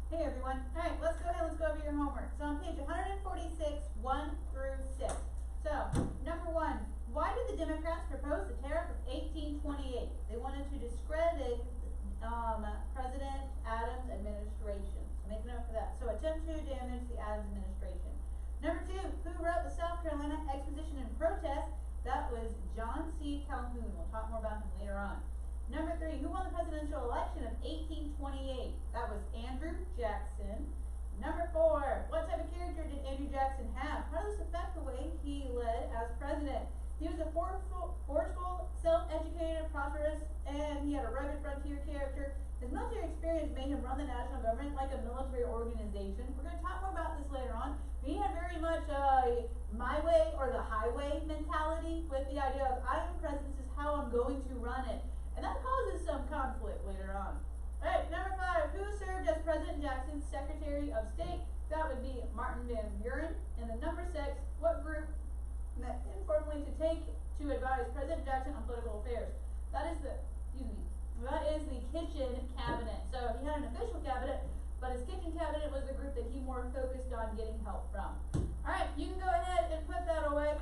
Hey everyone. Alright, let's go ahead, let's go over your homework. So on page 146, 1 through 6. So, number 1, why did the Democrats propose the tariff of 1828? They wanted to discredit President Adams' administration. So make a note for that. So attempt to damage the Adams administration. Number 2, who wrote the South Carolina Exposition and Protest? That was John C. Calhoun. We'll talk more about him later on. Number 3, who won the presidential election of 1828? That was Andrew Jackson. Number 4, what type of character did Andrew Jackson have? How does this affect the way he led as president? He was a forceful, self-educated, prosperous, and he had a rugged frontier character. His military experience made him run the national government like a military organization. We're going to talk more about this later on. But he had very much my way or the highway mentality with the idea of I am president, this is how I'm going to run it. And that causes some conflict later on. Alright, number 5, who served as President Jackson's Secretary of State? That would be Martin Van Buren. And then number 6, what group met informally to advise President Jackson on political affairs? That is the kitchen cabinet. So he had an official cabinet, but his kitchen cabinet was the group that he more focused on getting help from. Alright, you can go ahead and put that away.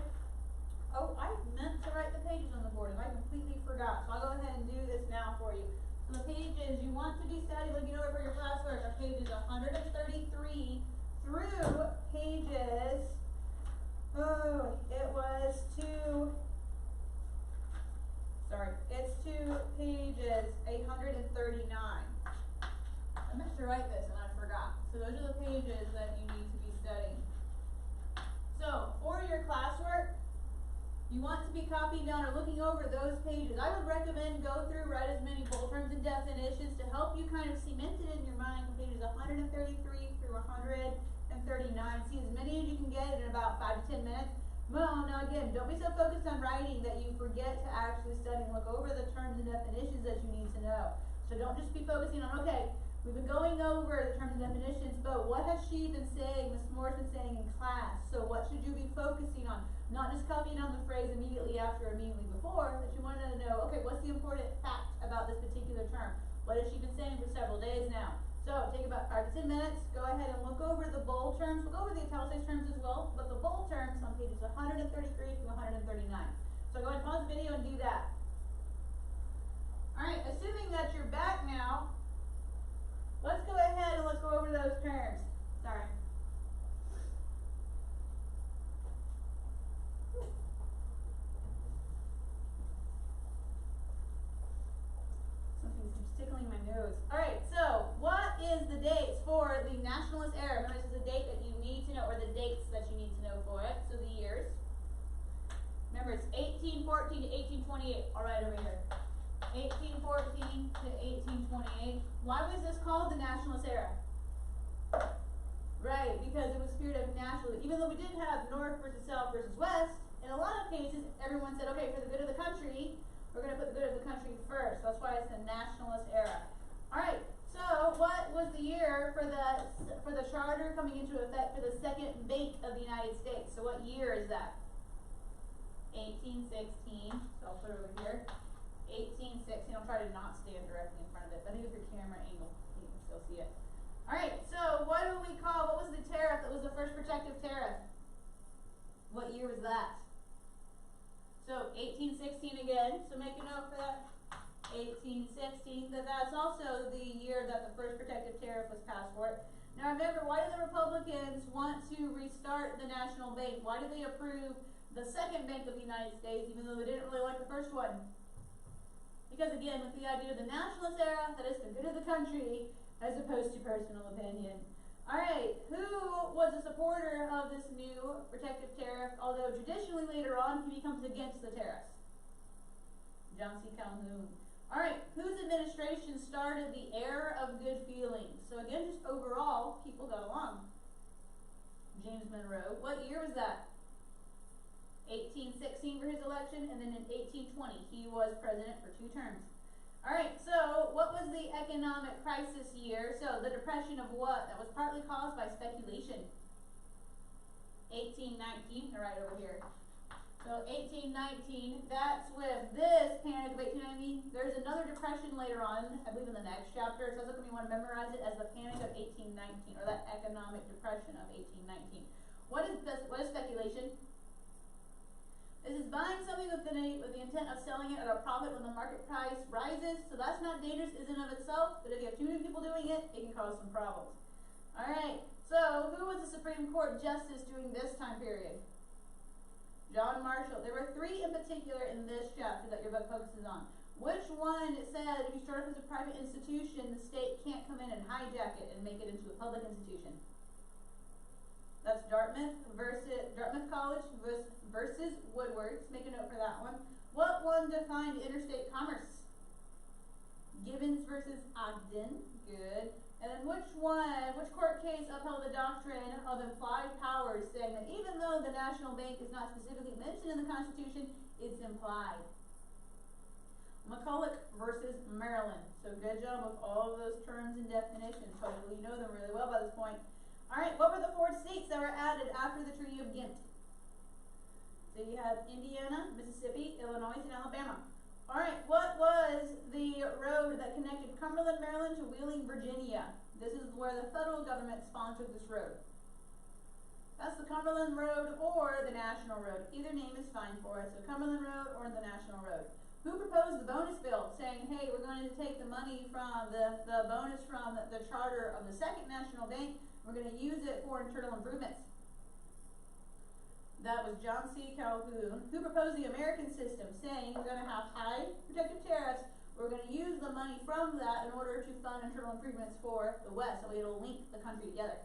Oh, I meant to write the pages on the board and I completely forgot. So I'll go ahead and do this now for you. So the pages you want to be studying, looking over your classwork, are pages 133 through pages, it's to pages 839. I meant to write this and I forgot. So those are the pages that you need to be studying. So for your classwork, you want to be copying down or looking over those pages. I would recommend go through, write as many bold terms and definitions to help you kind of cement it in your mind. Pages 133 through 139. See as many as you can get in about 5 to 10 minutes. Well, now again, don't be so focused on writing that you forget to actually study and look over the terms and definitions that you need to know. So don't just be focusing on, okay, we've been going over the terms and definitions, but what has she been saying, Ms. Moore's been saying in class? So what should you be focusing on? Not just copying down the phrase immediately after or immediately before, but you want to know, okay, what's the important fact about this particular term? What has she been saying for several days now? So take about 5 to 10 minutes, go ahead and look over the bold terms. We'll go over the italicized terms as well, but the bold terms on pages 133 through 139. So go ahead and pause the video and do that. Alright, assuming that you're back now, let's go ahead and let's go over those terms. Sorry. Something keeps tickling my nose. Alright, so what is the dates for the nationalist era? Remember, this is a date that you need to know, or the dates that you need to know for it. So the years. Remember, it's 1814 to 1828. Alright, over here. 1814 to 1828. Why was this called the nationalist era? Right, because it was a period of nationalism. Even though we did have North versus South versus West, in a lot of cases, everyone said, okay, for the good of the country, we're going to put the good of the country first. That's why it's the nationalist era. Alright, so what was the year for the charter coming into effect for the Second Bank of the United States? So what year is that? 1816. So I'll put it over here. 1816. I'll try to not stand directly in front of it. But I think if your camera angle, you can still see it. Alright, so what was the tariff that was the first protective tariff? What year was that? So 1816 again, so make a note for that. 1816, that's also the year that the first protective tariff was passed for it. Now remember, why do the Republicans want to restart the national bank? Why do they approve the Second Bank of the United States, even though they didn't really like the first one? Because again, with the idea of the nationalist era, that is the good of the country, as opposed to personal opinion. Alright, who was a supporter of this new protective tariff, although traditionally later on he becomes against the tariffs? John C. Calhoun. Alright, whose administration started the era of good feelings? So again, just overall, people got along. James Monroe. What year was that? 1816 for his election, and then in 1820 he was president for 2 terms. Alright, so what was the economic crisis year? So the depression of what? That was partly caused by speculation. 1819, right over here. So 1819, that's with this Panic of 1819. There's another depression later on, I believe in the next chapter. So that's when you want to memorize it as the Panic of 1819, or that economic depression of 1819. What is this? What is speculation? This is buying something with the intent of selling it at a profit when the market price rises. So that's not dangerous in and of itself, but if you have too many people doing it, it can cause some problems. Alright, so who was the Supreme Court Justice during this time period? John Marshall. There were three in particular in this chapter that your book focuses on. Which one said if you start up as a private institution, the state can't come in and hijack it and make it into a public institution? That's Dartmouth College versus Woodward's. Make a note for that one. What one defined interstate commerce? Gibbons versus Ogden. Good. And then which court case upheld the doctrine of implied powers, saying that even though the National Bank is not specifically mentioned in the Constitution, it's implied? McCulloch versus Maryland. So good job with all of those terms and definitions. Hopefully you know them really well by this point. Alright, what were the 4 states that were added after the Treaty of Ghent? So you have Indiana, Mississippi, Illinois, and Alabama. Alright, what was the road that connected Cumberland, Maryland to Wheeling, Virginia? This is where the federal government sponsored this road. That's the Cumberland Road or the National Road. Either name is fine for us. So Cumberland Road or the National Road. Who proposed the bonus bill, saying, hey, we're going to take the money from the bonus from the charter of the Second National Bank, we're going to use it for internal improvements? That was John C. Calhoun. Who proposed the American system, saying we're going to have high protective tariffs, we're going to use the money from that in order to fund internal improvements for the West, so it'll link the country together?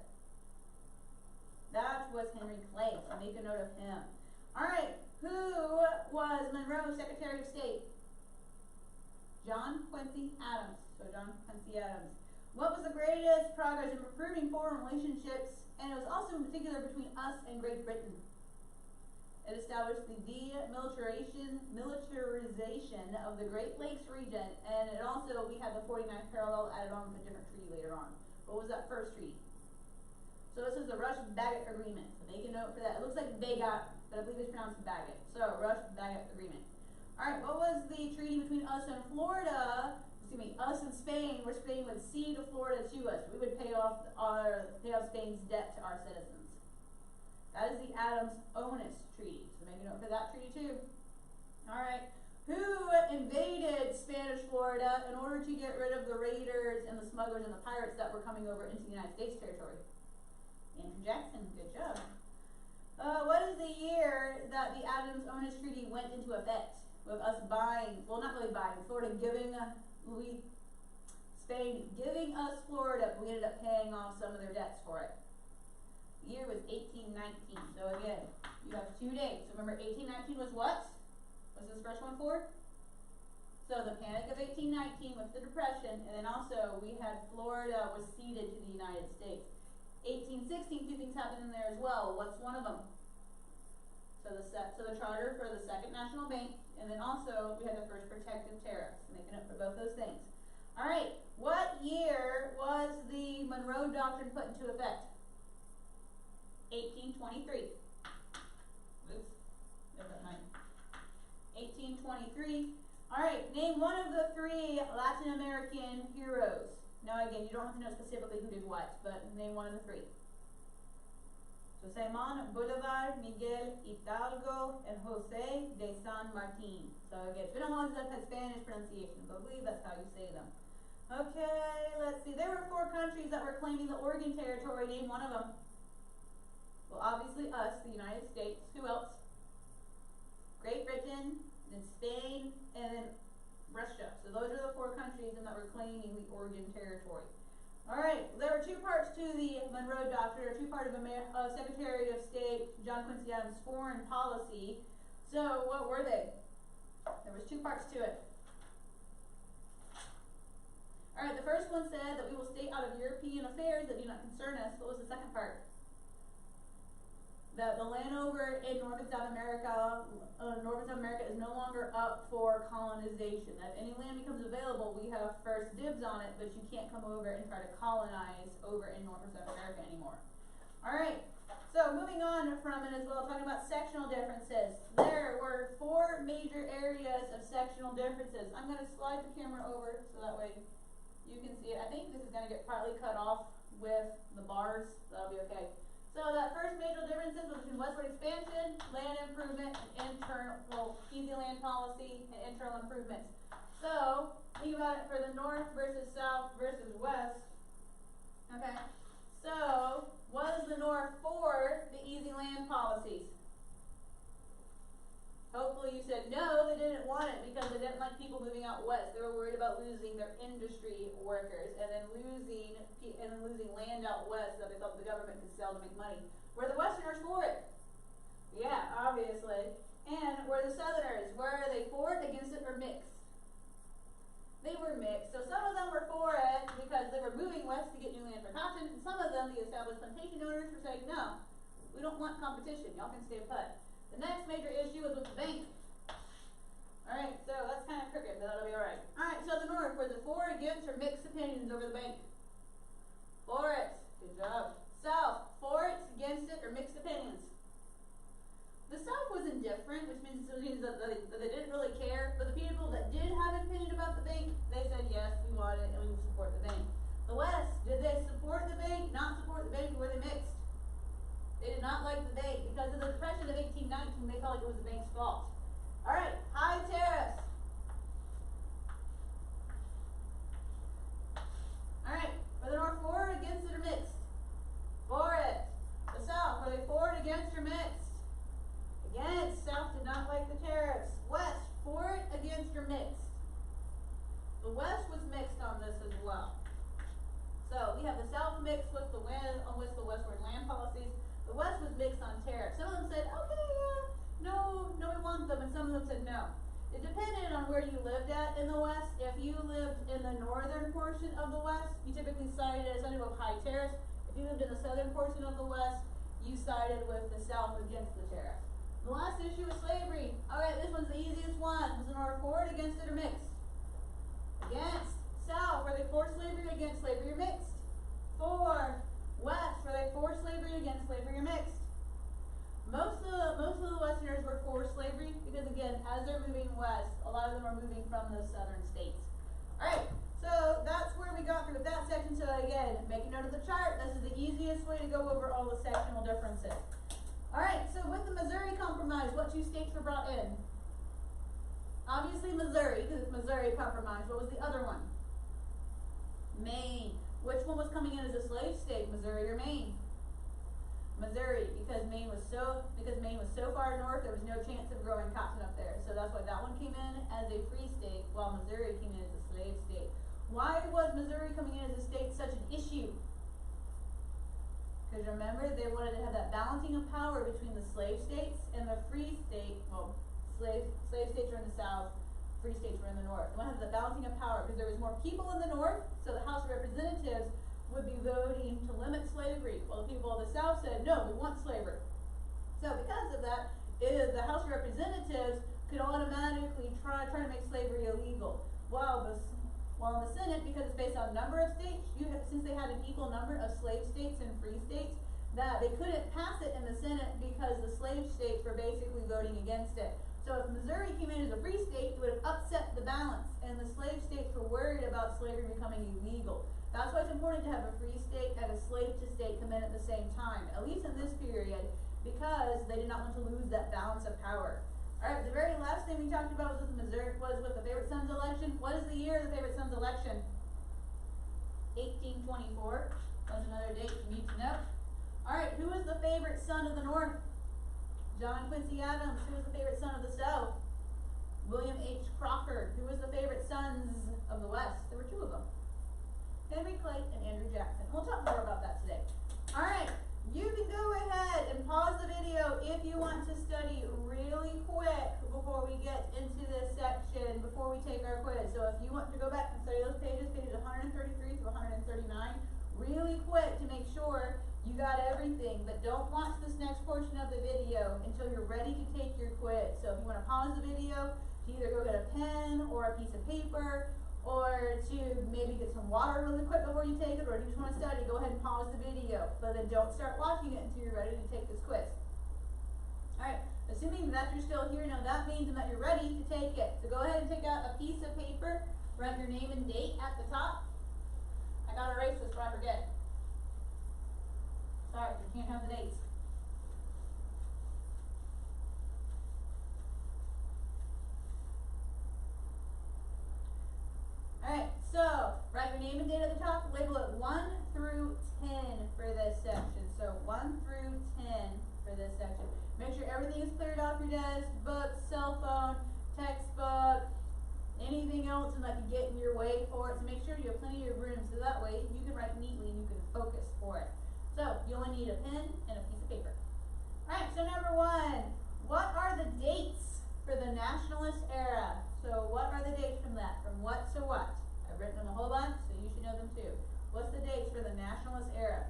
That was Henry Clay, so make a note of him. Alright, who was Monroe's Secretary of State? John Quincy Adams. So John Quincy Adams. What was the greatest progress in improving foreign relationships, and it was also in particular between us and Great Britain? It established the demilitarization of the Great Lakes region, and it also, we had the 49th parallel added on with a different treaty later on. What was that first treaty? So this is the Rush-Bagot Agreement. So make a note for that. It looks like Bagot, but I believe it's pronounced Bagot. So Rush-Bagot Agreement. Alright, what was the treaty between us and Florida? Excuse me, us and Spain, where Spain would cede Florida to us. We would pay off Spain's debt to our citizens. That is the Adams-Onis Treaty. So make a note for that treaty too. Alright. Who invaded Spanish Florida in order to get rid of the raiders and the smugglers and the pirates that were coming over into the United States territory? Andrew Jackson. Good job. What is the year that the Adams-Onis Treaty went into effect? With us buying, well, not really buying, Florida giving Spain giving us Florida, but we ended up paying off some of their debts for it. The year was 1819. So again, you have 2 dates. So remember, 1819 was what? What's this first one for? So the Panic of 1819 with the Depression, and then also we had Florida was ceded to the United States. 1816, 2 things happened in there as well. What's one of them? So the charter for the Second National Bank, and then also we had the first protective tariffs. Making up for both those things. All right, what year was the Monroe Doctrine put into effect? 1823. Oops, there's that mine. 1823. All right, name one of the 3 Latin American heroes. Now again, you don't have to know specifically who did what, but name one of the 3. So Simon Bolivar, Miguel Hidalgo, and Jose de San Martin. So again, it's been a long time since I've had Spanish pronunciation, but I believe that's how you say them. Okay, let's see. There were 4 countries that were claiming the Oregon Territory. Name one of them. Well, obviously us, the United States. Who else? Great Britain, then Spain, and then Russia. So those are the 4 countries that were claiming the Oregon Territory. Alright, there were 2 parts to the Monroe Doctrine, or 2 parts of Secretary of State John Quincy Adams' foreign policy. So what were they? There was 2 parts to it. Alright, the first one said that we will stay out of European affairs that do not concern us. What was the second part? That the land over in North and South America is no longer up for colonization. That if any land becomes available, we have first dibs on it, but you can't come over and try to colonize over in North or South America anymore. Alright, So moving on from it as well, talking about sectional differences. There were 4 major areas of sectional differences. I'm going to slide the camera over so that way you can see it. I think this is going to get partly cut off with the bars. That'll be okay. So that first major differences was between westward expansion, land improvement, and internal, easy land policy, and internal improvements. So think about it for the north versus south versus west. Okay. So was the north for the easy land policies? Hopefully you said no, they didn't want it because they didn't like people moving out west. They were worried about losing their industry workers and then losing land out west that they thought the government could sell to make money. Were the westerners for it? Yeah, obviously. And were the southerners, were they for it, against it, or mixed? They were mixed. So some of them were for it because they were moving west to get new land for cotton, and some of them, the established plantation owners, were saying, no, we don't want competition. Y'all can stay put. The next major issue was with the bank. Alright, so that's kind of crooked, but that'll be alright. Alright, so the north, were the for, against, or mixed opinions over the bank? For it. Good job. South, for it, against it, or mixed opinions? The South was indifferent, which means that they didn't really care, but the people that did have an opinion about the bank, they said, yes, we want it, and we will support the bank. The West, did they support the bank, not support the bank, or were they mixed? They did not like the bank. Because of the Depression of 1819, they felt like it was the bank's fault. Alright, high tariffs. Alright, were the North for it, against it, or mixed? For it. The South, were they for it, against, or mixed? Against. South did not like the tariffs. West, for it, against, or mixed? The West was mixed on this as well. So we have the South mixed with the westward land policies. The West was mixed on tariffs. Some of them said, okay, no, we want them, and some of them said no. It depended on where you lived at in the West. If you lived in the northern portion of the West, you typically sided with high tariffs. If you lived in the southern portion of the West, you sided with the South against the tariffs. The last issue is slavery. Alright, this one's the easiest one. Was the North for it, against it, or mixed? Against. South, were they for slavery, against slavery, or mixed? For. West, were they for slavery, against slavery, or mixed? Most of the Westerners were for slavery because, again, as they're moving west, a lot of them are moving from those southern states. Alright, so that's where we got through with that section. So again, make a note of the chart. This is the easiest way to go over all the sectional differences. Alright, so with the Missouri Compromise, what 2 states were brought in? Obviously Missouri, because it's Missouri Compromise. What was the other one? Maine. Which one was coming in as a slave state, Missouri or Maine? Missouri, because Maine was so far north, there was no chance of growing cotton up there. So that's why that one came in as a free state, while Missouri came in as a slave state. Why was Missouri coming in as a state such an issue? Because remember, they wanted to have that balancing of power between the slave states and the free state. Well, slave states were in the south, free states were in the north. They wanted to have the balancing of power because there was more people in the north, so the House of Representatives would be voting to limit slavery, while the people of the South said, no, we want slavery. So because of that, the House of Representatives could automatically try to make slavery illegal. While in the Senate, because it's based on number of states, since they had an equal number of slave states and free states, that they couldn't pass it in the Senate because the slave states were basically voting against it. So if Missouri came in as a free state, it would have upset the balance, and the slave states were worried about slavery becoming illegal. That's why it's important to have a free state and a slave-to-state come in at the same time, at least in this period, because they did not want to lose that balance of power. Alright, the very last thing we talked about was with the Favorite Sons election. What is the year of the Favorite Sons election? 1824. That's another date you need to know. Alright, who is the favorite son of the North? John Quincy Adams. Who is the favorite son of the South? William H. Crawford. Who was the favorite sons of the West? There were 2 of them. Henry Clay and Andrew Jackson. We'll talk more about that today. Alright, you can go ahead and pause the video if you want to study really quick before we get into this section, before we take our quiz. So if you want to go back and study those pages 133 through 139, really quick to make sure you got everything, but don't watch this next portion of the video until you're ready to take your quiz. So if you want to pause the video, to either go get a pen or a piece of paper, or to maybe get some water really quick before you take it, or if you just want to study, go ahead and pause the video, but then don't start watching it until you're ready to take this quiz. Alright, assuming that you're still here, now that means that you're ready to take it. So go ahead and take out a piece of paper, write your name and date at the top. I gotta erase this before I forget. Sorry, you can't have the dates. Alright, so write your name and date at the top, label it 1 through 10 for this section. So 1 through 10 for this section. Make sure everything is cleared off your desk, books, cell phone, textbook, anything else that could get in your way for it. So make sure you have plenty of room so that way you can write neatly and you can focus for it. So you only need a pen and a piece of paper. Alright, so number 1, what are the dates for the nationalist era? So what are the dates from that? From what to what? I've written them a whole bunch, so you should know them too. What's the dates for the nationalist era?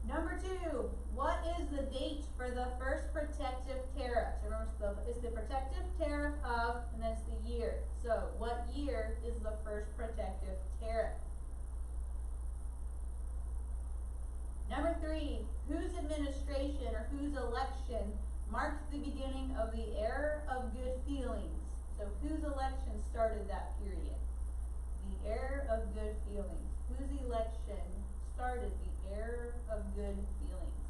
Number 2, what is the date for the first protective tariff? So remember, it's the protective tariff of, and then it's the year. So what year is the first protective tariff? Number 3, whose administration or whose election marked the beginning of the era of good feelings? So whose election started that period? The era of good feelings. Whose election started the era of good feelings?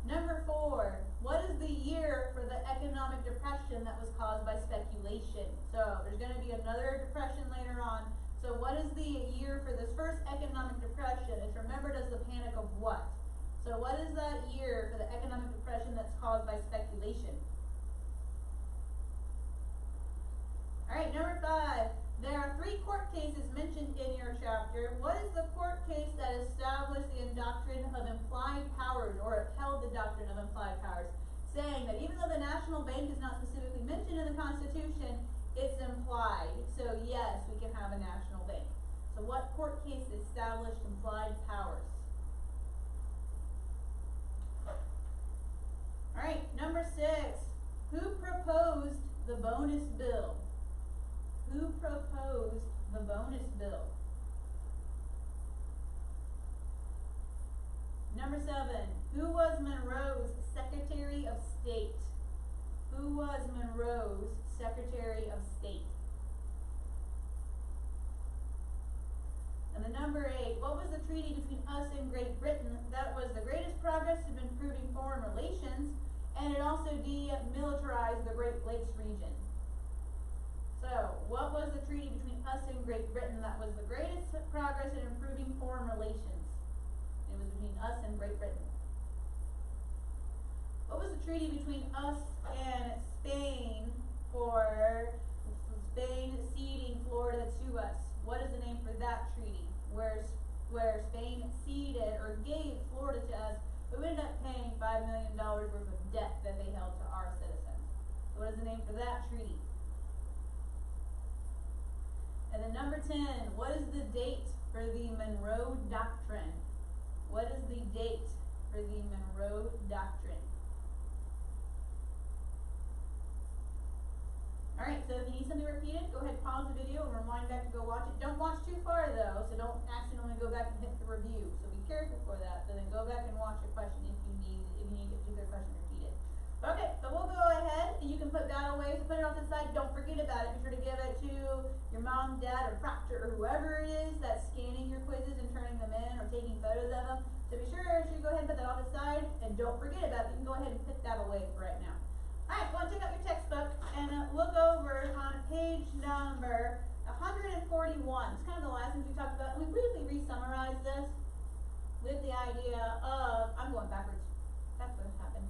Number 4, what is the year for the economic depression that was caused by speculation? So there's going to be another depression later on. So what is the year for this first economic depression? It's remembered as the panic of what? So what is that year for the economic depression that's caused by speculation? Alright, number 5. There are 3 court cases mentioned in your chapter. What is the court case that established the doctrine of implied powers, or upheld the doctrine of implied powers, saying that even though the National Bank is not specifically mentioned in the Constitution, it's implied. So yes, we can have a national bank. So what court case established implied powers? Alright, number 6. Who proposed the bonus bill? Who proposed the bonus bill? Number 7. Who was Monroe's Secretary of State? Who was Monroe's Secretary of State? And then number 8. What was the treaty between us and Great Britain that was the greatest progress of improving foreign relations, and it also demilitarized the Great Lakes region? So, what was the treaty between us and Great Britain that was the greatest progress in improving foreign relations? It was between us and Great Britain. What was the treaty between us and Spain for Spain ceding Florida to us? What is the name for that treaty? Where Spain ceded or gave Florida to us, but we ended up paying $5 million worth of debt that they held to our citizens. So what is the name for that treaty? And then number 10, what is the date for the Monroe Doctrine? What is the date for the Monroe Doctrine? Alright, so if you need something repeated, go ahead and pause the video and rewind back to go watch it. Don't watch too far though, so don't accidentally go back and hit the review. So be careful for that. So then go back and watch your question if you need a particular question repeated. Okay, so we'll go ahead and you can put that away. So put it off to the side. Don't forget about it. Be sure to give it to your mom, dad, or proctor, or whoever it is that's scanning your quizzes and turning them in or taking photos of them. So be sure to go ahead and put that off to the side, and don't forget about it. You can go ahead and put that away for right now. Alright, well, take out your textbook, and we'll go over on page number 141. It's kind of the last thing we talked about. We briefly re-summarized this with the idea of, I'm going backwards. That's what happened.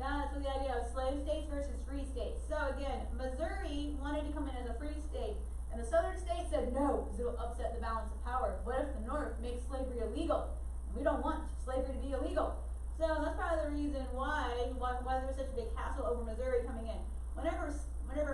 That's with the idea of slave states versus free states. So again, Missouri wanted to come in as a free state, and the southern states said no, because it'll upset the balance of power. What if the North makes slavery illegal? We don't want slavery to be illegal. So that's probably the reason why there was such a big hassle over Missouri coming in. Whenever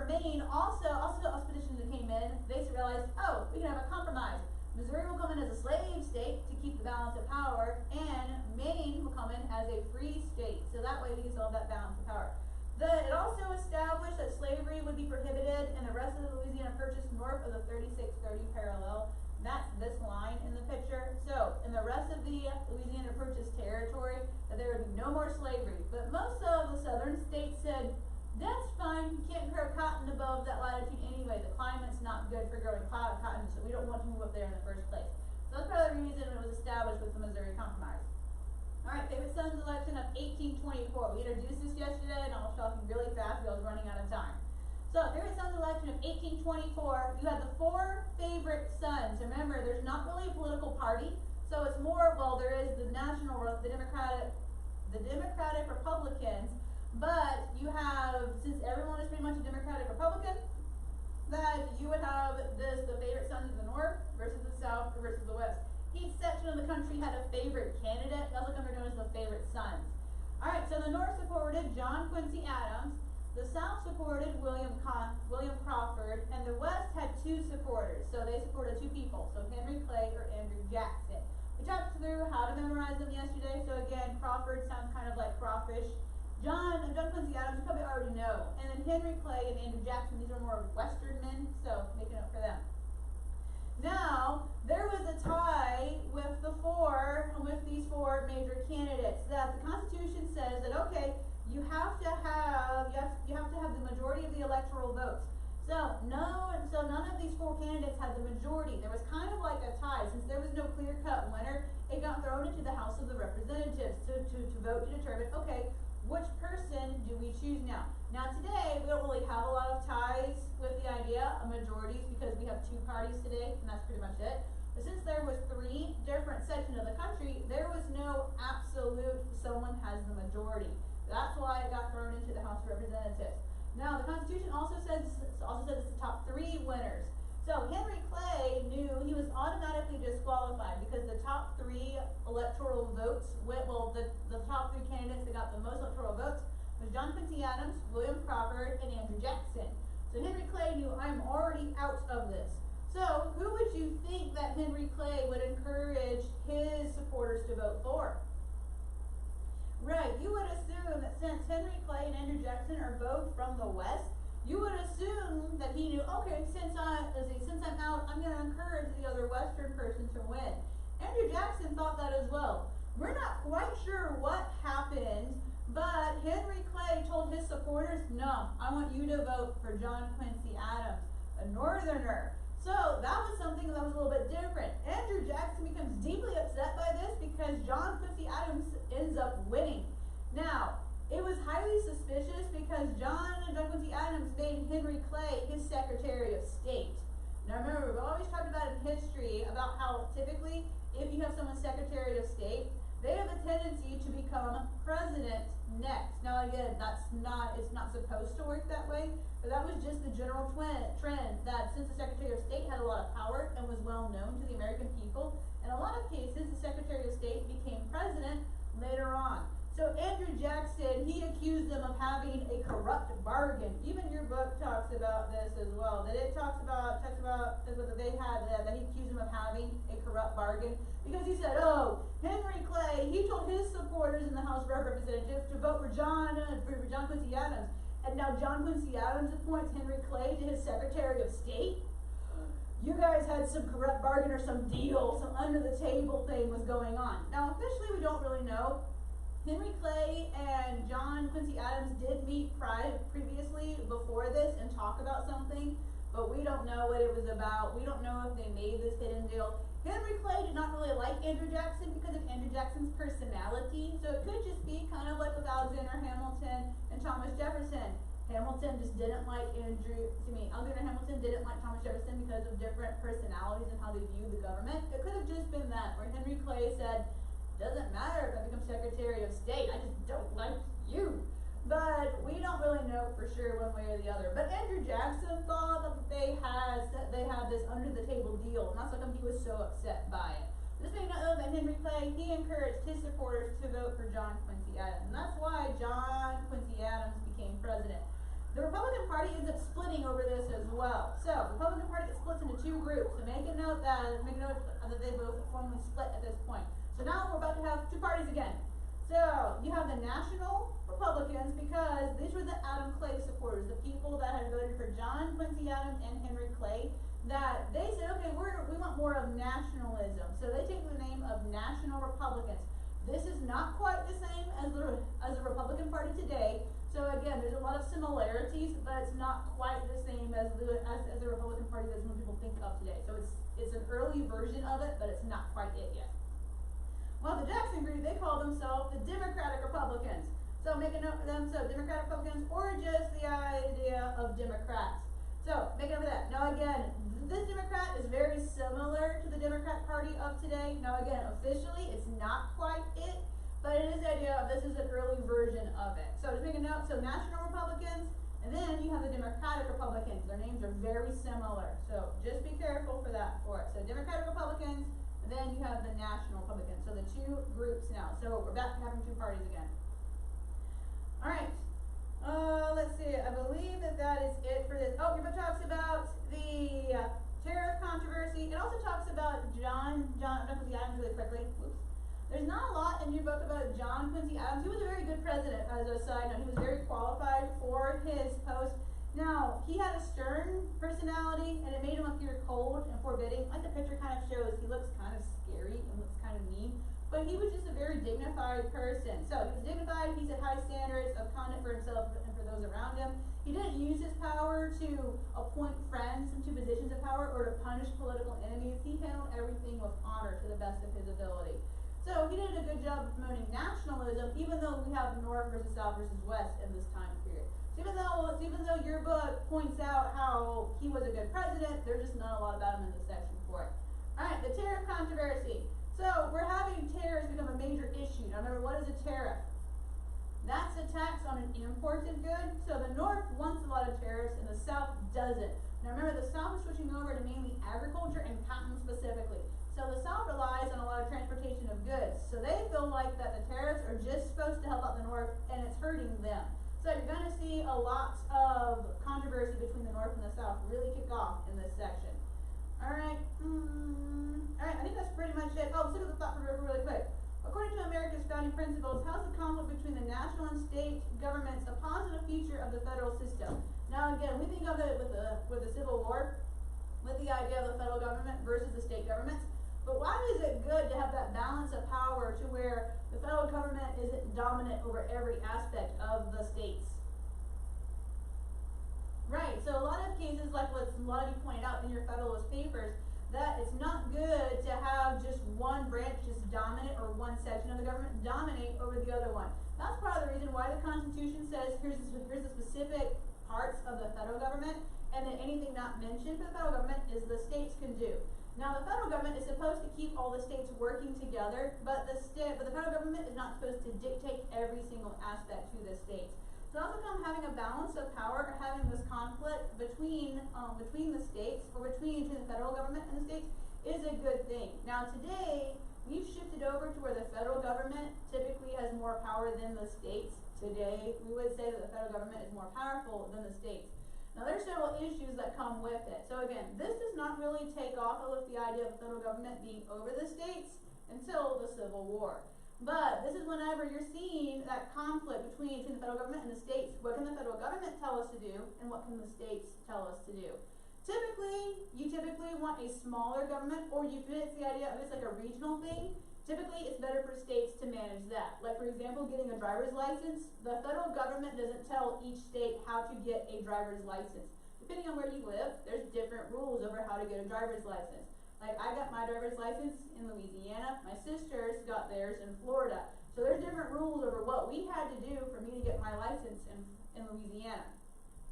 Maine also expeditions that came in, they realized, oh, we can have a compromise. Missouri will come in as a slave state to keep the balance of power, and Maine will come in as a free state. So that way we can still have that balance of power. It also established that slavery would be prohibited in the rest of the Louisiana Purchase north of the 3630 parallel. That's this line in the picture. So, in the rest of the Louisiana Purchase territory, that there would be no more slavery. But most of the southern states said, that's fine, you can't grow cotton above that latitude anyway. The climate's not good for growing cotton, so we don't want to move up there in the first place. So that's part of the reason it was established with the Missouri Compromise. Alright, favorite sons election of 1824. We introduced this yesterday, and I was talking really fast because I was running out of time. So, favorite sons election of 1824, you had the four favorite sons. Remember, there's not really a political party, so it's more, well, there is the Democratic Republicans, but you have, since everyone is pretty much a Democratic Republican, that you would have the favorite sons of the North versus the South versus the West. Each section of the country had a favorite candidate. That's what they're known as the favorite sons. Alright, so the North supported John Quincy Adams, the South supported William Crawford, and the West had two supporters. So they supported two people, so Henry Clay or Andrew Jackson. We talked through how to memorize them yesterday, so again, Crawford sounds kind of like crawfish. John Quincy Adams, you probably already know. And then Henry Clay and Andrew Jackson, these are more Western men, so make it up for them. Now, there was a tie with these four major candidates. That the Constitution says that, okay, you have to have the majority of the electoral votes. So none of these four candidates had the majority. There was kind of like a tie. Since there was no clear-cut winner, it got thrown into the House of the Representatives to vote to determine, okay, which person do we choose now? Now today, we don't really have a lot of ties with the idea of majorities because we have two parties today, and that's pretty much it. But since there was three different sections of the country, there was no absolute someone has the majority. That's why it got thrown into the House of Representatives. Now, the Constitution also says it's the top three winners. So Henry Clay knew he was automatically disqualified because the top three electoral votes the top three candidates that got the most electoral votes was John Quincy Adams, William Crawford, and Andrew Jackson. So Henry Clay knew, I'm already out of this. So who would you think that Henry Clay would encourage his supporters to vote for? Right, you would assume that since Henry Clay and Andrew Jackson are both from the West, you would assume that he knew, okay, since I'm out, I'm going to encourage the other Western person to win. Andrew Jackson thought that as well. We're not quite sure what happened, but Henry Clay told his supporters, no, I want you to vote for John Quincy Adams, a Northerner. So that was something that was a little bit different. Andrew Jackson becomes deeply upset by this because John Quincy Adams ends up winning. Now, it was highly suspicious because John Quincy Adams made Henry Clay his Secretary of State. Now remember, we've always talked about in history about how typically, if you have someone Secretary of State, they have a tendency to become president next. Now again, it's not supposed to work that way, but that was just the general trend that since the Secretary of State had a lot of power and was well known to the American people, in a lot of cases, the Secretary of State became president later on. So Andrew Jackson, he accused them of having a corrupt bargain. Even your book talks about this as well. That it talks about that they had that he accused them of having a corrupt bargain because he said, "Oh, Henry Clay, he told his supporters in the House of Representatives to vote for John Quincy Adams, and now John Quincy Adams appoints Henry Clay to his Secretary of State. You guys had some corrupt bargain or some deal, some under the table thing was going on." Now, officially, we don't really know. Henry Clay and John Quincy Adams did meet previously before this and talk about something, but we don't know what it was about. We don't know if they made this hidden deal. Henry Clay did not really like Andrew Jackson because of Andrew Jackson's personality, so it could just be kind of like with Alexander Hamilton and Thomas Jefferson. Alexander Hamilton didn't like Thomas Jefferson because of different personalities and how they viewed the government. It could have just been that, where Henry Clay said, doesn't matter if I become Secretary of State, I just don't like you. But we don't really know for sure one way or the other. But Andrew Jackson thought that they had this under the table deal, and that's why he was so upset by it. Just make note that Henry Clay, he encouraged his supporters to vote for John Quincy Adams, and that's why John Quincy Adams became president. The Republican Party ends up splitting over this as well. So the Republican Party gets split into two groups. So make a note that they both formally split at this point. So now we're about to have two parties again. So you have the National Republicans because these were the Adam Clay supporters, the people that had voted for John Quincy Adams and Henry Clay, that they said, okay, we want more of nationalism. So they take the name of National Republicans. This is not quite the same as the Republican Party today. So again, there's a lot of similarities, but it's not quite the same as the Republican Party that some people think of today. So it's an early version of it, but it's not quite it yet. Well, the Jackson group, they call themselves the Democratic Republicans. So make a note for them. So Democratic Republicans, or just the idea of Democrats. So make a note of that. Now again, this Democrat is very similar to the Democrat Party of today. Now again, officially, it's not quite it, but it is the idea of this is an early version of it. So just make a note. So National Republicans, and then you have the Democratic Republicans. Their names are very similar. So just be careful for that for it. So Democratic Republicans, and then you have the National Republicans. So the two groups now. So we're back to having two parties again. All right. Let's see. I believe that is it for this. Oh, your book talks about the tariff controversy. It also talks about John Quincy Adams really quickly. Oops. There's not a lot in your book about John Quincy Adams. He was a very good president, as a side note. He was very qualified for his post. Now, he had a stern personality, and it made him appear cold and forbidding. Like the picture kind of shows, he looks kind of scary and looks kind of mean. But he was just a very dignified person. So he was dignified, he set high standards of conduct for himself and for those around him. He didn't use his power to appoint friends into positions of power or to punish political enemies. He handled everything with honor to the best of his ability. So he did a good job of promoting nationalism, even though we have North versus South versus West in this time period. So even though your book points out how he was a good president, there's just not a lot about him in this section for it. Alright, the tariff controversy. So we're having tariffs become a major issue. Now remember, what is a tariff? That's a tax on an imported good. So the North wants a lot of tariffs and the South doesn't. Now remember, the South is switching over to mainly agriculture and cotton specifically. So the South relies on a lot of transportation of goods. So they feel like that the tariffs are just supposed to help out the North and it's hurting them. So you're going to see a lot of controversy between the North and the South really kick off in this section. Alright, I think that's pretty much it. Oh, let's look at the thought provoker really quick. According to America's founding principles, how is the conflict between the national and state governments a positive feature of the federal system? Now again, we think of it with the Civil War, with the idea of the federal government versus the state governments. But why is it good to have that balance of power to where the federal government isn't dominant over every aspect of the states? Right, so a lot of cases, like what a lot of you pointed out in your Federalist Papers, that it's not good to have just one branch just dominant or one section of the government dominate over the other one. That's part of the reason why the Constitution says here's the specific parts of the federal government, and then anything not mentioned for the federal government is the states can do. Now the federal government is supposed to keep all the states working together, but the federal government is not supposed to dictate every single aspect to the states. So also having a balance of power, or having this conflict between the states, or between the federal government and the states, is a good thing. Now today, we've shifted over to where the federal government typically has more power than the states. Today, we would say that the federal government is more powerful than the states. Now there's several issues that come with it. So again, this does not really take off with the idea of the federal government being over the states until the Civil War. But this is whenever you're seeing that conflict between the federal government and the states. What can the federal government tell us to do, and what can the states tell us to do? You typically want a smaller government, or it's the idea of it's like a regional thing. Typically, it's better for states to manage that. Like for example, getting a driver's license. The federal government doesn't tell each state how to get a driver's license. Depending on where you live, there's different rules over how to get a driver's license. Like I got my driver's license in Louisiana, my sisters got theirs in Florida. So there's different rules over what we had to do for me to get my license in Louisiana.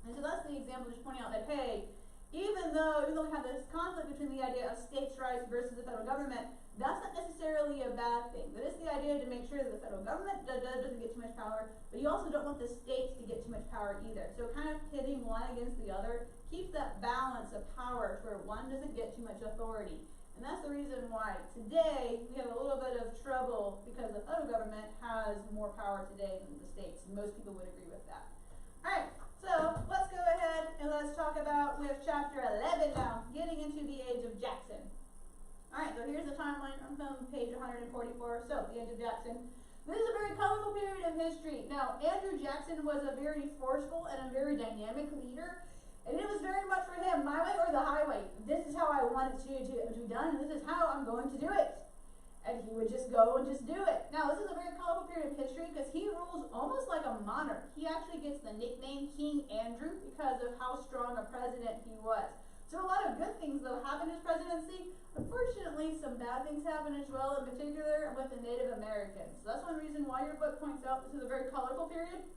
And so that's the example just pointing out that, hey, even though we have this conflict between the idea of states' rights versus the federal government, that's not necessarily a bad thing. But it's the idea to make sure that the federal government doesn't get too much power, but you also don't want the states to get too much power either. So kind of pitting one against the other keeps that balance of power to where one doesn't get too much authority. And that's the reason why today we have a little bit of trouble because the federal government has more power today than the states. Most people would agree with that. Alright, so let's go ahead and let's talk about with chapter 11 now, getting into the age of Jackson. Alright, so here's the timeline from page 144, so the age of Jackson. This is a very colorful period of history. Now, Andrew Jackson was a very forceful and a very dynamic leader, and it was very much for him, my way or the highway. This is how I want it to be done, and this is how I'm going to do it. And he would just go and just do it. Now, this is a very colorful period of history because he rules almost like a monarch. He actually gets the nickname King Andrew because of how strong a president he was. So a lot of good things, though, happened in his presidency. Unfortunately, some bad things happened as well, in particular with the Native Americans. So that's one reason why your book points out this is a very colorful period,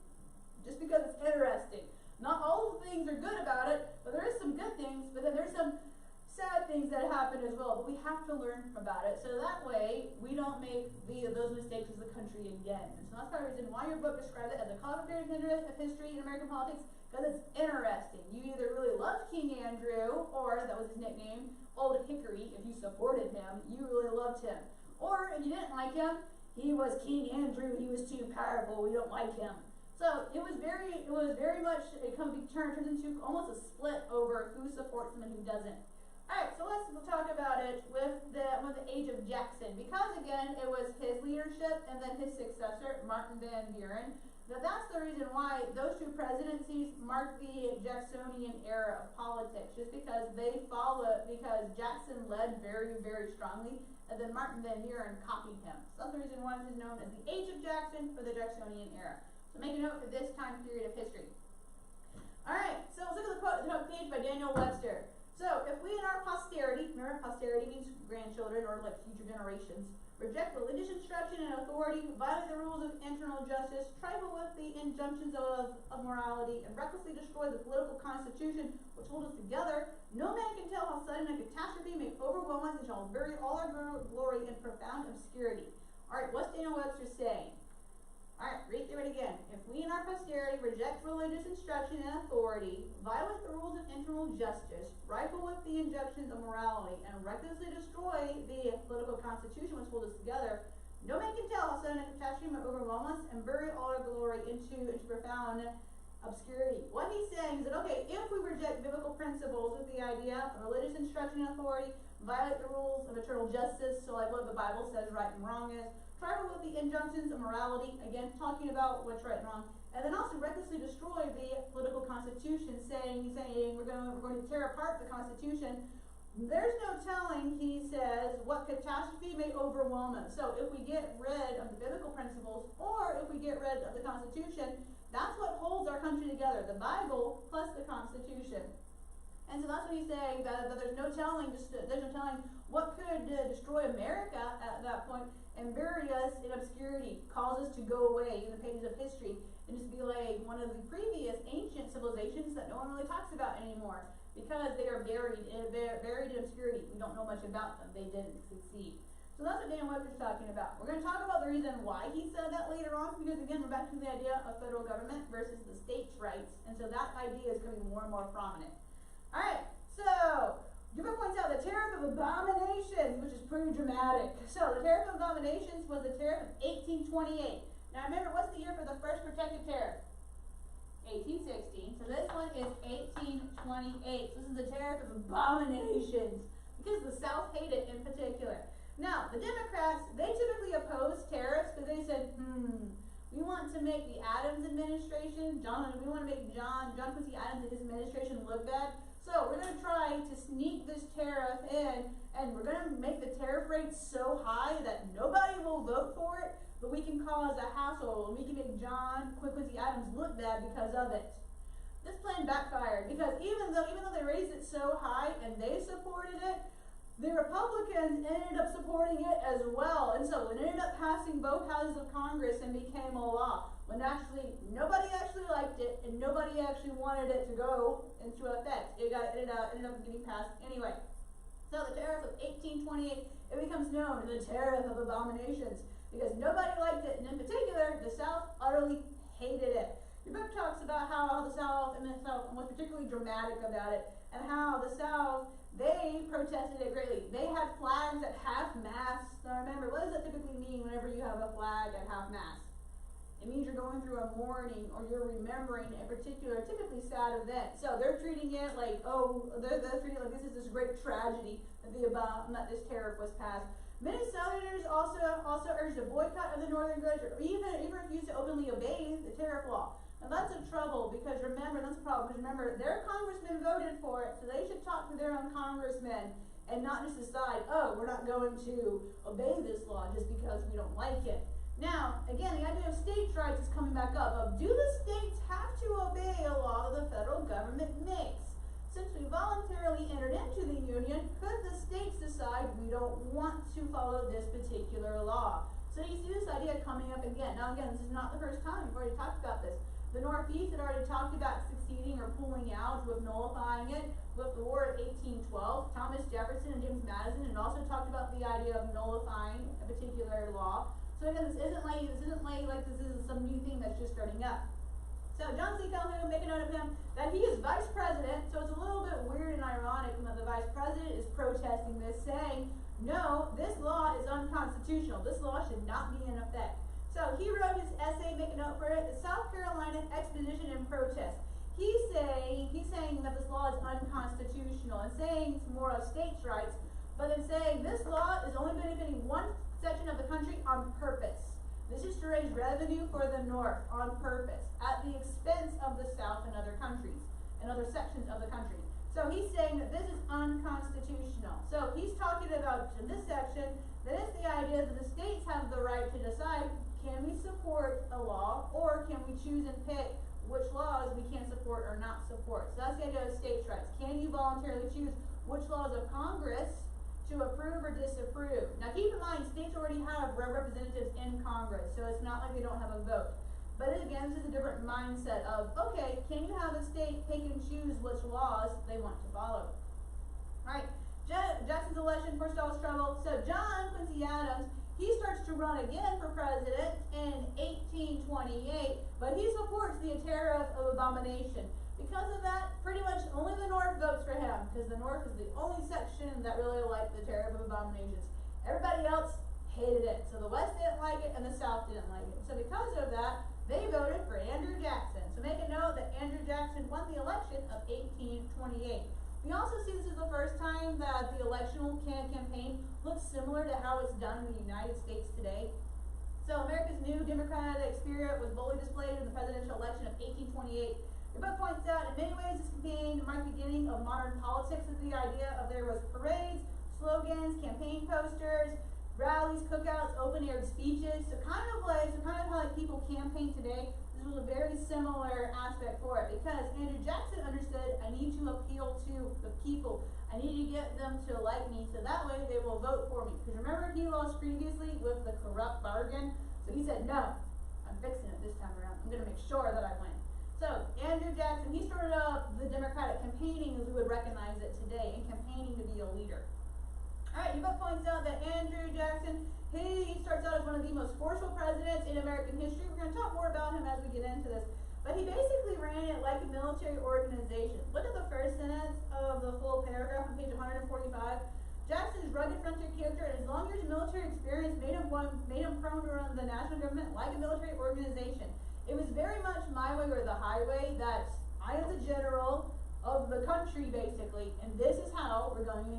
just because it's interesting. Not all of the things are good about it, but there is some good things, but then there's some sad things that happen as well, but we have to learn about it, so that way we don't make those mistakes as a country again. And so that's part of the reason why your book describes it as a colorful period of history in American politics, because it's interesting. You either really loved King Andrew, or that was his nickname, Old Hickory. If you supported him, you really loved him. Or if you didn't like him, he was King Andrew, he was too powerful, we don't like him. So it was very much, it turns into almost a split over who supports him and who doesn't. Alright, so let's talk about it with the age of Jackson, because again, it was his leadership and then his successor, Martin Van Buren. That's the reason why those two presidencies mark the Jacksonian era of politics, just because because Jackson led very, very strongly, and then Martin Van Buren copied him. So that's the reason why this is known as the age of Jackson, or the Jacksonian era. So make a note for this time period of history. Alright, so let's look at the quote at the top page by Daniel Webster. So, if we in our posterity, remember posterity means grandchildren or like future generations, reject religious instruction and authority, violate the rules of internal justice, trifle with the injunctions of morality, and recklessly destroy the political constitution which hold us together, no man can tell how sudden a catastrophe may overwhelm us and shall bury all our glory in profound obscurity. Alright, what's Daniel Webster saying? Alright, read through it again. If we in our posterity reject religious instruction and authority, violate the rules of internal justice, rifle with the injunctions of morality, and recklessly destroy the political constitution which holds us together, no man can tell how sudden a catastrophe may overwhelm us and bury all our glory into profound obscurity. What he's saying is that, okay, if we reject biblical principles with the idea of religious instruction and authority, violate the rules of eternal justice, so like what the Bible says right and wrong is, trifle with the injunctions of morality, again talking about what's right and wrong, and then also recklessly destroy the political constitution, saying we're going to tear apart the constitution. There's no telling, he says, what catastrophe may overwhelm us. So if we get rid of the biblical principles, or if we get rid of the constitution, that's what holds our country together, the Bible plus the Constitution. And so that's what he's saying, that there's no telling what could destroy America at that point and bury us in obscurity, cause us to go away in the pages of history, and just be like one of the previous ancient civilizations that no one really talks about anymore, because they are buried in obscurity. We don't know much about them. They didn't succeed. So that's what Daniel Webster's talking about. We're going to talk about the reason why he said that later on, because again, we're back to the idea of federal government versus the states' rights, and so that idea is becoming more and more prominent. Alright, so Gibbon points out the Tariff of Abominations, which is pretty dramatic. So the Tariff of Abominations was the Tariff of 1828. Now remember, what's the year for the first protective tariff? 1816. So this one is 1828. So this is the Tariff of Abominations, because the South hated it in particular. Now, the Democrats, they typically oppose tariffs because they said, we want to make the Adams administration, we want to make John Quincy Adams and his administration look bad. So we're going to try to sneak this tariff in, and we're going to make the tariff rate so high that nobody will vote for it, but we can cause a hassle, and we can make John Quincy Adams look bad because of it. This plan backfired, because even though they raised it so high and they supported it, the Republicans ended up supporting it as well, and so it ended up passing both houses of Congress and became a law, when actually nobody actually liked it and nobody actually wanted it to go into effect. It ended up getting passed anyway. So the Tariff of 1828, it becomes known as the Tariff of Abominations, because nobody liked it, and in particular, the South utterly hated it. Your book talks about how the South was particularly dramatic about it, and how the South, they protested it greatly. They had flags at half-mast. Now remember, what does that typically mean whenever you have a flag at half-mast? It means you're going through a mourning, or you're remembering a particular, typically sad event. So they're treating it like, they're treating it like this is this great tragedy that this tariff was passed. Many Southerners also urged a boycott of the northern goods, or even refused to openly obey the tariff law. And that's a trouble, because remember, that's a problem, because remember, their congressmen voted for it, so they should talk to their own congressmen and not just decide, oh, we're not going to obey this law just because we don't like it. Now, again, the idea of states' rights is coming back up. Of, do the states have to obey a law that the federal government makes? Since we voluntarily entered into the union, could the states decide we don't want to follow this particular law? So you see this idea coming up again. Now again, this is not the first time, we've already talked about this. The Northeast had already talked about succeeding or pulling out, with nullifying it, with the War of 1812. Thomas Jefferson and James Madison had also talked about the idea of nullifying a particular law. So again, this isn't like this is some new thing that's just starting up. So John C. Calhoun, make a note of him, that he is vice president, so it's a little bit weird and ironic that the vice president is protesting this, saying, no, this law is unconstitutional. This law should not be in effect. So he wrote his essay, make a note for it, the South Carolina Expedition and Protest. He's saying that this law is unconstitutional and saying it's more of states' rights, but then saying this law is only benefiting one section of the country on purpose. This is to raise revenue for the North on purpose, at the expense of the South and other countries, and other sections of the country. So he's saying that this is unconstitutional. So he's talking about, in this section, that it's the idea that the states have the right to decide, can we support a law, or can we choose and pick which laws we can support or not support. So that's the idea of states' rights. Can you voluntarily choose which laws of Congress to approve or disapprove? Now keep in mind, states already have representatives in Congress, so it's not like they don't have a vote. But again, this is a different mindset of, okay, can you have a state pick and choose which laws they want to follow? Alright, Jackson's election forestalls trouble. So John Quincy Adams, he starts to run again for president in 1828, but he supports the Tariff of Abomination. Because of that, pretty much only the North votes for him, because the North is the only section that really liked the Tariff of Abominations. Everybody else hated it. So the West didn't like it, and the South didn't like it. So because of that, they voted for Andrew Jackson. So make a note that Andrew Jackson won the election of 1828. We also see this is the first time that the electional campaign looks similar to how it's done in the United States today. So America's new democratic spirit was boldly displayed in the presidential election of 1828. The book points out, in many ways, this campaign marked the beginning of modern politics, with the idea of there was parades, slogans, campaign posters, rallies, cookouts, open-air speeches. So kind of how people campaign today. This was a very similar aspect for it, because Andrew Jackson understood, I need to appeal to the people. I need to get them to like me, so that way they will vote for me. Because remember, he lost previously with the corrupt bargain. So he said, no, I'm fixing it this time around. I'm going to make sure that I win. So Andrew Jackson, he started up the Democratic campaigning as we would recognize it today, and campaigning to be a leader. Alright, your book points out that Andrew Jackson, he starts out as one of the most forceful presidents in American history. We're going to talk more about him as we get into this. But he basically ran it like a military organization. Look at the first sentence of the full paragraph on page 145. Jackson's rugged frontier character and his long years of military experience made him prone to run the national government like a military organization. It was very much my way or the highway, that I am the general of the country, basically, and this is how we're going to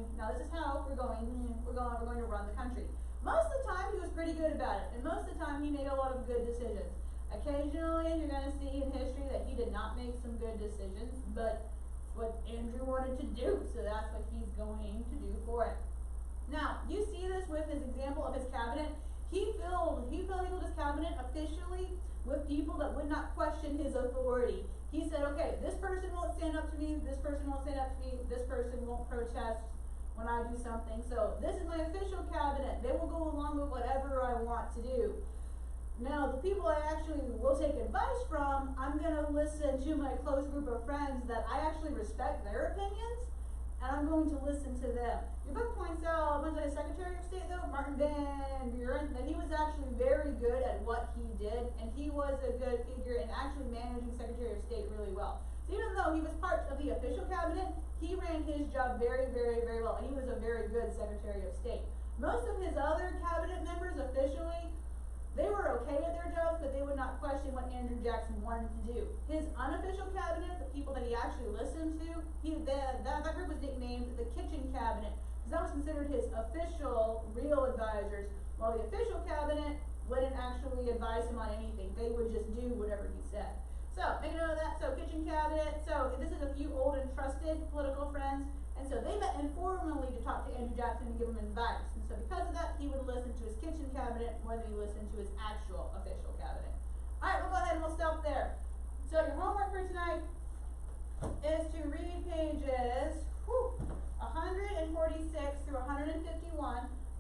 run the country. Most of the time, he was pretty good about it, and most of the time, he made a lot of good decisions. Occasionally, you're going to see in history that he did not make some good decisions, but it's what Andrew wanted to do, so that's what he's going to do for it. Now, you see this with his example of his cabinet. He filled his cabinet officially with people that would not question his authority. He said, okay, this person won't stand up to me, this person won't stand up to me, this person won't protest when I do something. So this is my official cabinet. They will go along with whatever I want to do. Now, the people I actually will take advice from, I'm going to listen to my close group of friends that I actually respect their opinions, and I'm going to listen to them. Your book points out, was it Secretary of State though, Martin Van Buren, that he was actually very good at what he did, and he was a good figure in actually managing Secretary of State really well. So even though he was part of the official cabinet, he ran his job very, very, very well, and he was a very good Secretary of State. Most of his other cabinet members officially, they were okay at their jobs, but they would not question what Andrew Jackson wanted to do. His unofficial cabinet, the people that he actually listened to, that group was nicknamed the Kitchen Cabinet. because that was considered his official, real advisors, while the official cabinet wouldn't actually advise him on anything. They would just do whatever he said. So, make a note of that. So, kitchen cabinet. So, this is a few old and trusted political friends. And so, they met informally to talk to Andrew Jackson and give him advice. And so, because of that, he would listen to his kitchen cabinet more than he listened to his actual official cabinet. Alright, we'll go ahead and we'll stop there. So, your homework for tonight is to read pages 146 through 151.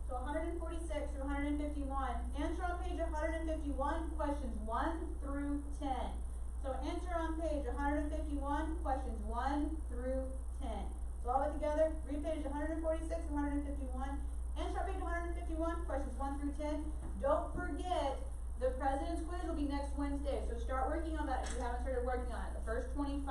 So 146 through 151. Answer on page 151, questions 1 through 10. So answer on page 151, questions 1 through 10. So all of it together, read page 146 through 151. Answer on page 151, questions 1 through 10. Don't forget, the President's Quiz will be next Wednesday. So start working on that if you haven't started working on it. The first 25.